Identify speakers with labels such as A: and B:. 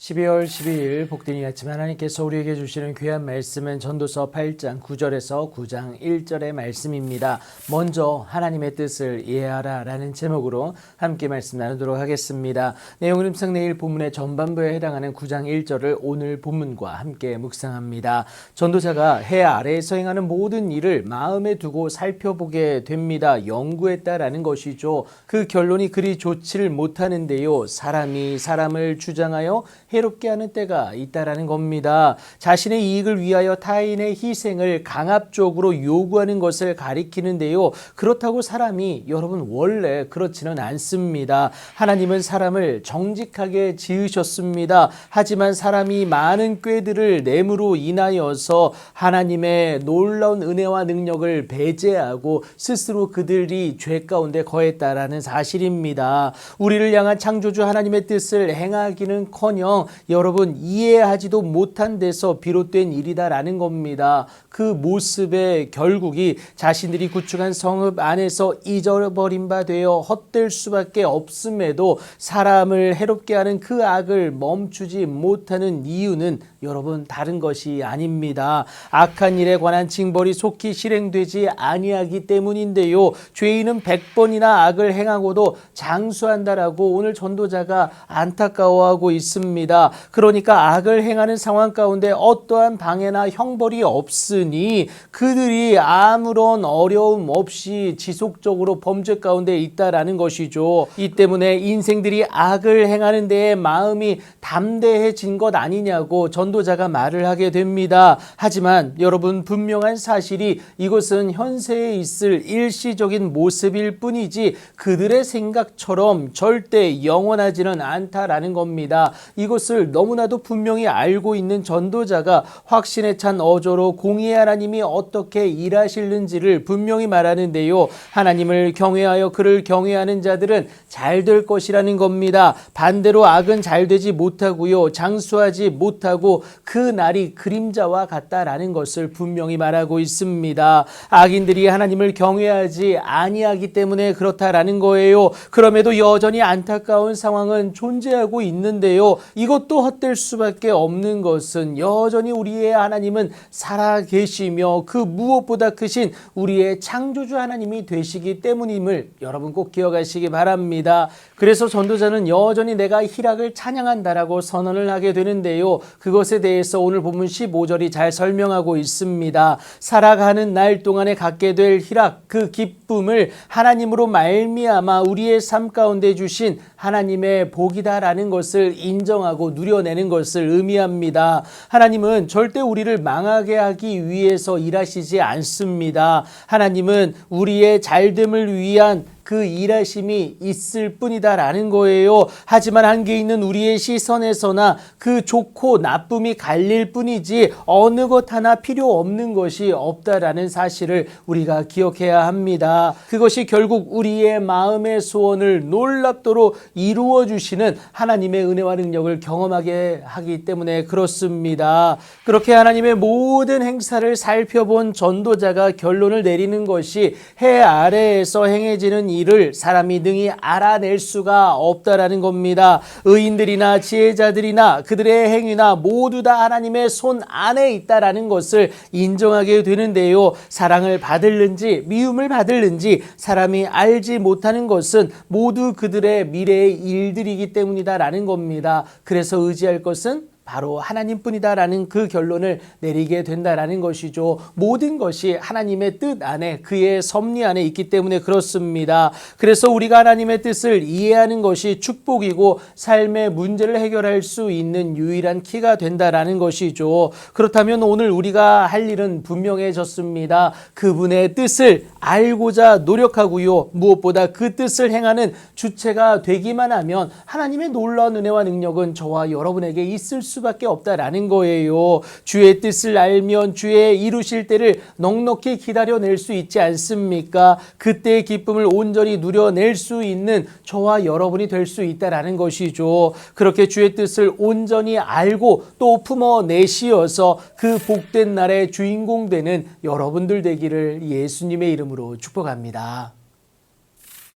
A: 12월 12일 복되니 아침 하나님께서 우리에게 주시는 귀한 말씀은 전도서 8장 9절에서 9장 1절의 말씀입니다. 먼저 하나님의 뜻을 이해하라 라는 제목으로 함께 말씀 나누도록 하겠습니다. 내용은 음성 내일 본문의 전반부에 해당하는 9장 1절을 오늘 본문과 함께 묵상합니다. 전도자가 해 아래에서 행하는 모든 일을 마음에 두고 살펴보게 됩니다. 연구했다라는 것이죠. 그 결론이 그리 좋지를 못하는데요. 사람이 사람을 주장하여 해롭게 하는 때가 있다라는 겁니다. 자신의 이익을 위하여 타인의 희생을 강압적으로 요구하는 것을 가리키는데요. 그렇다고 사람이 여러분 원래 그렇지는 않습니다. 하나님은 사람을 정직하게 지으셨습니다. 하지만 사람이 많은 꾀들을 내므로 인하여서 하나님의 놀라운 은혜와 능력을 배제하고 스스로 그들이 죄 가운데 거했다라는 사실입니다. 우리를 향한 창조주 하나님의 뜻을 행하기는커녕 여러분 이해하지도 못한 데서 비롯된 일이다라는 겁니다. 그 모습의 결국이 자신들이 구축한 성읍 안에서 잊어버린 바 되어 헛될 수밖에 없음에도 사람을 해롭게 하는 그 악을 멈추지 못하는 이유는 여러분 다른 것이 아닙니다. 악한 일에 관한 징벌이 속히 실행되지 아니하기 때문인데요. 죄인은 100번이나 악을 행하고도 장수한다라고 오늘 전도자가 안타까워하고 있습니다. 그러니까 악을 행하는 상황 가운데 어떠한 방해나 형벌이 없으니 그들이 아무런 어려움 없이 지속적으로 범죄 가운데 있다라는 것이죠. 이 때문에 인생들이 악을 행하는 데에 마음이 담대해진 것 아니냐고 전도자가 말을 하게 됩니다. 하지만 여러분 분명한 사실이 이것은 현세에 있을 일시적인 모습일 뿐이지 그들의 생각처럼 절대 영원하지는 않다라는 겁니다. 이것을 너무나도 분명히 알고 있는 전도자가 확신에 찬 어조로 공의의 하나님이 어떻게 일하시는지를 분명히 말하는데요. 하나님을 경외하여 그를 경외하는 자들은 잘 될 것이라는 겁니다. 반대로 악은 잘 되지 못하고요. 장수하지 못하고 그 날이 그림자와 같다라는 것을 분명히 말하고 있습니다. 악인들이 하나님을 경외하지 아니하기 때문에 그렇다라는 거예요. 그럼에도 여전히 안타까운 상황은 존재하고 있는데요. 이것도 헛될 수밖에 없는 것은 여전히 우리의 하나님은 살아계시며 그 무엇보다 크신 우리의 창조주 하나님이 되시기 때문임을 여러분 꼭 기억하시기 바랍니다. 그래서 전도자는 여전히 내가 희락을 찬양한다라고 선언을 하게 되는데요. 그것에 대해서 오늘 본문 15절이 잘 설명하고 있습니다. 살아가는 날 동안에 갖게 될 희락, 그 기쁨을 하나님으로 말미암아 우리의 삶 가운데 주신 하나님의 복이다라는 것을 인정하고 누려내는 것을 의미합니다. 하나님은 절대 우리를 망하게 하기 위해서 일하시지 않습니다. 하나님은 우리의 잘됨을 위한 그 일하심이 있을 뿐이다라는 거예요. 하지만 한계 있는 우리의 시선에서나 그 좋고 나쁨이 갈릴 뿐이지 어느 것 하나 필요 없는 것이 없다라는 사실을 우리가 기억해야 합니다. 그것이 결국 우리의 마음의 소원을 놀랍도록 이루어 주시는 하나님의 은혜와 능력을 경험하게 하기 때문에 그렇습니다. 그렇게 하나님의 모든 행사를 살펴본 전도자가 결론을 내리는 것이 해 아래에서 행해지는 일을 사람이 능히 알아낼 수가 없다라는 겁니다. 의인들이나 지혜자들이나 그들의 행위나 모두 다 하나님의 손 안에 있다라는 것을 인정하게 되는데요. 사랑을 받을는지 미움을 받을는지 사람이 알지 못하는 것은 모두 그들의 미래의 일들이기 때문이다라는 겁니다. 그래서 의지할 것은 바로 하나님뿐이다라는 그 결론을 내리게 된다라는 것이죠. 모든 것이 하나님의 뜻 안에 그의 섭리 안에 있기 때문에 그렇습니다. 그래서 우리가 하나님의 뜻을 이해하는 것이 축복이고 삶의 문제를 해결할 수 있는 유일한 키가 된다라는 것이죠. 그렇다면 오늘 우리가 할 일은 분명해졌습니다. 그분의 뜻을 알고자 노력하고요. 무엇보다 그 뜻을 행하는 주체가 되기만 하면 하나님의 놀라운 은혜와 능력은 저와 여러분에게 있을 수밖에 없다라는 거예요. 주의 뜻을 알면 주의 이루실 때를 넉넉히 기다려낼 수 있지 않습니까? 그때의 기쁨을 온전히 누려낼 수 있는 저와 여러분이 될 수 있다라는 것이죠. 그렇게 주의 뜻을 온전히 알고 또 품어내시어서 그 복된 날의 주인공 되는 여러분들 되기를 예수님의 이름으로 축복합니다.